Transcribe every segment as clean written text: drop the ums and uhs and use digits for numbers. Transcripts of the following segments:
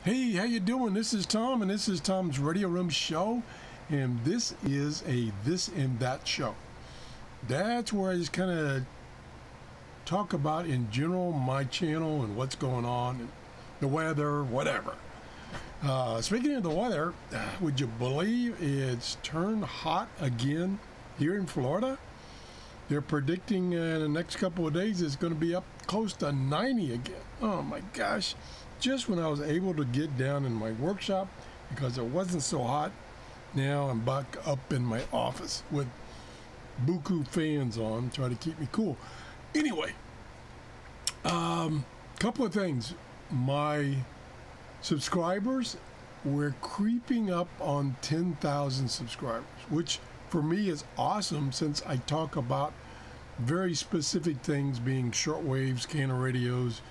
Hey, how you doing? This is Tom, and this is Tom's Radio Room Show, and this is a This and That show. That's where I just kind of talk about, in general, my channel and what's going on, and the weather, whatever. Speaking of the weather, would you believe it's turned hot again here in Florida? They're predicting in the next couple of days it's going to be up close to 90 again. Oh my gosh. Just when I was able to get down in my workshop because it wasn't so hot, now I'm back up in my office with buku fans on, trying to keep me cool. Anyway, couple of things. My subscribers, we're creeping up on 10,000 subscribers, which for me is awesome since I talk about very specific things, being shortwaves, Canada radios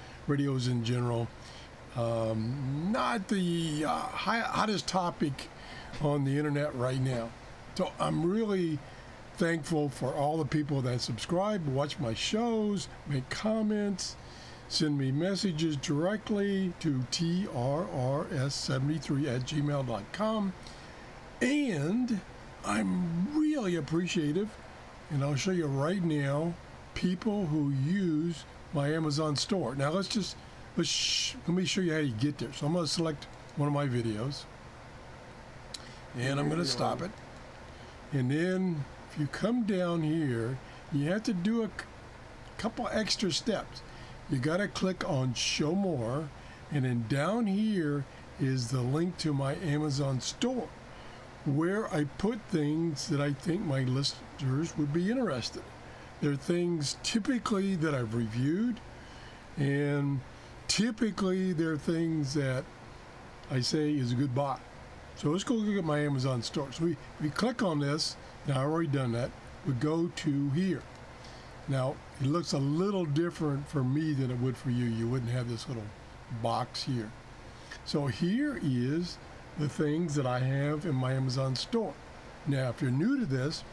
in general. Not the hottest topic on the internet right now. So I'm really thankful for all the people that subscribe, watch my shows, make comments, send me messages directly to TRRS73@gmail.com. And I'm really appreciative, and I'll show you right now, people who use my Amazon store. Now let me show you how you get there. So I'm going to select one of my videos, and I'm going to stop it. And then if you come down here, you have to do a couple extra steps. You got to click on Show More, and then down here is the link to my Amazon store, where I put things that I think my listeners would be interested in. They're things typically that I've reviewed, and typically they're things that I say is a good buy. So let's go look at my Amazon store. So we click on this. Now I've already done that. We go to here. Now it looks a little different for me than it would for you. You wouldn't have this little box here. So here is the things that I have in my Amazon store. Now if you're new to this,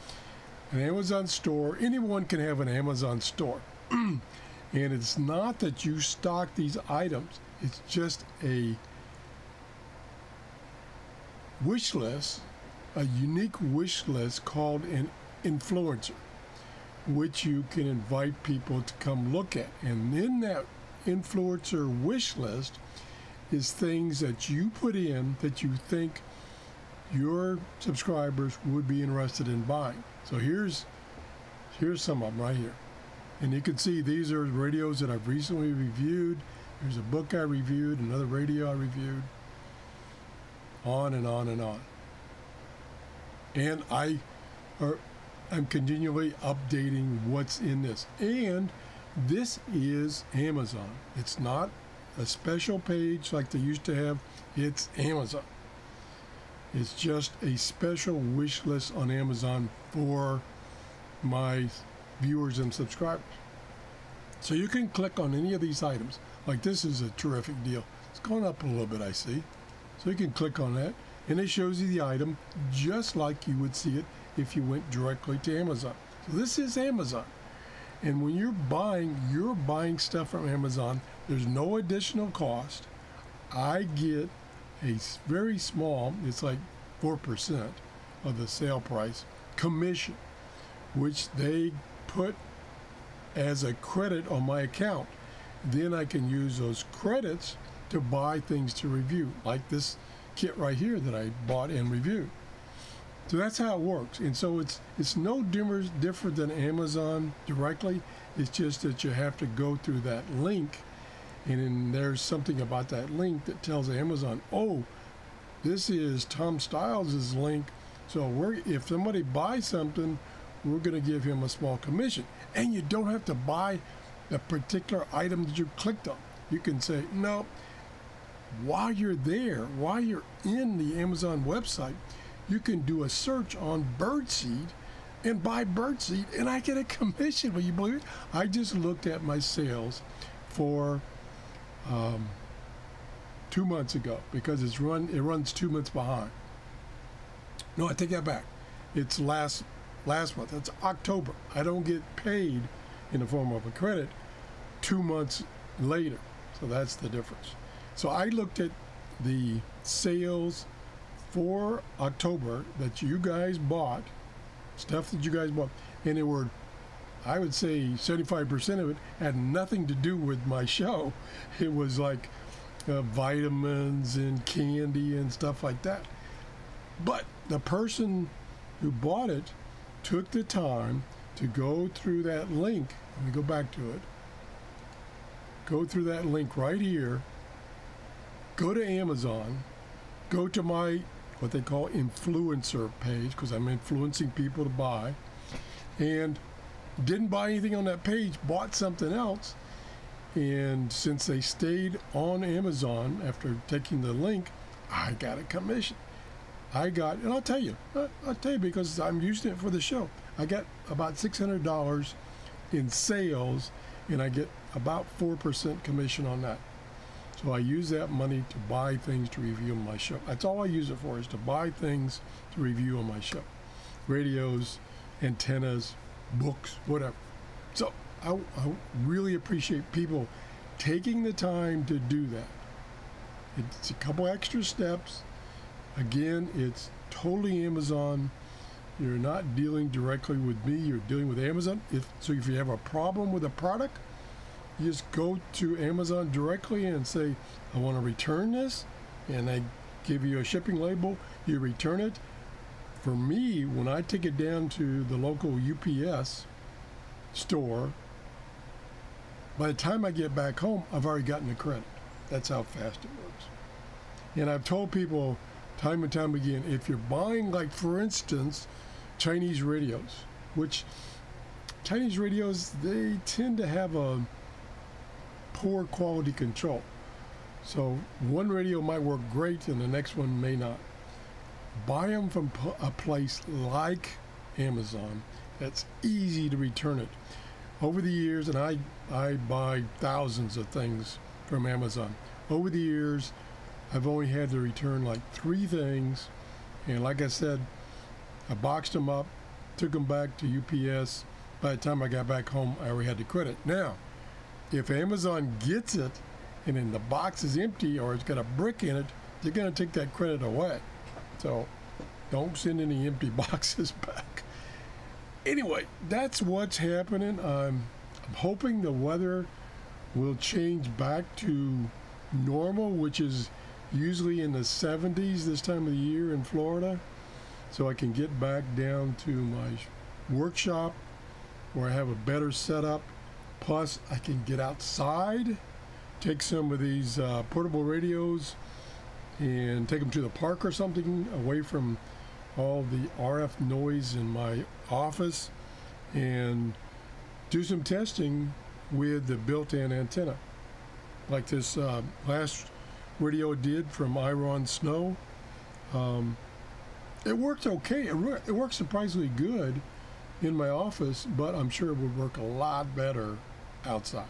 an Amazon store, anyone can have an Amazon store. And it's not that you stock these items, it's just a wish list, a unique wish list called an influencer, which you can invite people to come look at. And in that influencer wish list is things that you put in that you think your subscribers would be interested in buying. So here's some of them right here. And you can see these are radios that I've recently reviewed. There's a book I reviewed, another radio I reviewed, on and on and on. And I'm continually updating what's in this. And this is Amazon. It's not a special page like they used to have. It's Amazon. It's just a special wish list on Amazon for my viewers and subscribers. So you can click on any of these items. Like this is a terrific deal. It's going up a little bit, I see. So you can click on that, and it shows you the item just like you would see it if you went directly to Amazon. So this is Amazon. And when you're buying stuff from Amazon. There's no additional cost. I get a very small, it's like 4% of the sale price, commission, which they put as a credit on my account. Then I can use those credits to buy things to review, like this kit right here that I bought and reviewed. So that's how it works. And so it's no different than Amazon directly. It's just that you have to go through that link, and then there's something about that link that tells Amazon, oh, this is Tom Stiles' link, so if somebody buys something, we're going to give him a small commission. And you don't have to buy the particular item that you clicked on. You can say, no, while you're there, while you're in the Amazon website, you can do a search on birdseed and buy birdseed, and I get a commission. Will you believe it? I just looked at my sales for 2 months ago, because it runs 2 months behind. No, I take that back. It's last month. It's October. I don't get paid in the form of a credit 2 months later. So that's the difference. So I looked at the sales for October that you guys bought, stuff that you guys bought, and it were, I would say 75% of it had nothing to do with my show. It was like vitamins and candy and stuff like that. But the person who bought it took the time to go through that link. Let me go back to it. Go through that link right here. Go to Amazon. Go to my, what they call influencer page, because I'm influencing people to buy. And didn't buy anything on that page, bought something else. And since they stayed on Amazon after taking the link, I got a commission. And I'll tell you because I'm using it for the show. I got about $600 in sales, and I get about 4% commission on that. So I use that money to buy things to review on my show. That's all I use it for, is to buy things to review on my show. Radios, antennas, books, whatever. So I really appreciate people taking the time to do that. It's a couple extra steps. Again, it's totally Amazon. You're not dealing directly with me. You're dealing with Amazon. So if you have a problem with a product, you just go to Amazon directly and say, I want to return this, and they give you a shipping label. You return it. For me, when I take it down to the local UPS store, by the time I get back home, I've already gotten the credit. That's how fast it works. And I've told people time and time again, if you're buying, like for instance, Chinese radios, which Chinese radios, they tend to have a poor quality control. So one radio might work great and the next one may not. Buy them from a place like Amazon that's easy to return it. Over the years, and I buy thousands of things from Amazon. Over the years, I've only had to return like 3 things, and like I said, I boxed them up, took them back to UPS. By the time I got back home, I already had the credit. Now, if Amazon gets it and then the box is empty or it's got a brick in it, they're going to take that credit away. So don't send any empty boxes back. Anyway, that's what's happening. I'm hoping the weather will change back to normal, which is usually in the 70s this time of the year in Florida, so I can get back down to my workshop where I have a better setup. Plus, I can get outside, take some of these portable radios and take them to the park or something, away from all the RF noise in my office, and do some testing with the built-in antenna, like this last radio did from Iron Snow. It worked okay. It worked surprisingly good in my office, but I'm sure it would work a lot better outside.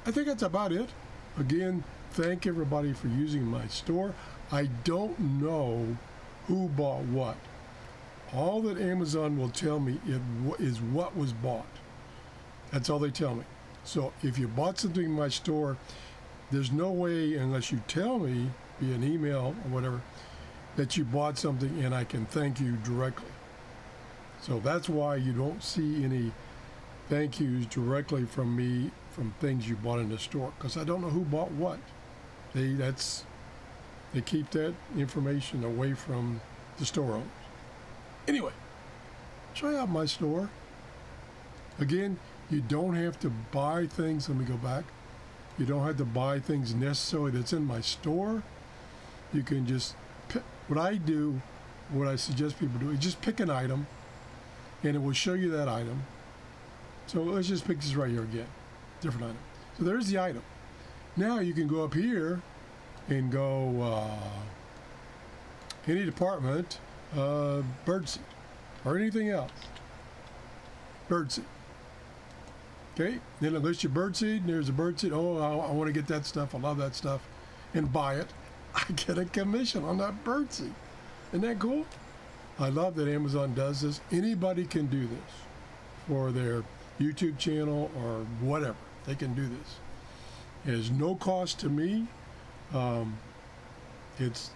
I think that's about it. Again, thank everybody for using my store. I don't know who bought what. All that Amazon will tell me is what was bought. That's all they tell me. So if you bought something in my store, there's no way, unless you tell me via an email or whatever, that you bought something and I can thank you directly. So that's why you don't see any thank yous directly from me from things you bought in the store, because I don't know who bought what. They keep that information away from the store owners. Anyway, try out my store. Again, you don't have to buy things. Let me go back. You don't have to buy things necessarily that's in my store. You can just pick. What I suggest people do is just pick an item, and it will show you that item. So let's just pick this right here again. Different item. So there's the item. Now you can go up here and go any department, birdseed, or anything else. Birdseed. Okay, then it lists your birdseed, and there's a birdseed. Oh, I want to get that stuff. I love that stuff, and buy it. I get a commission on that birdseed. Isn't that cool? I love that Amazon does this. Anybody can do this for their YouTube channel or whatever. They can do this. It has no cost to me. It's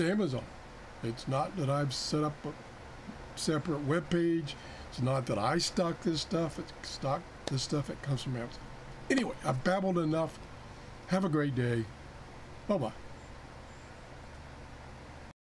Amazon. It's not that I've set up a separate web page. It's not that I stock this stuff. It's stock this stuff that comes from Amazon. Anyway, I've babbled enough. Have a great day. Bye-bye.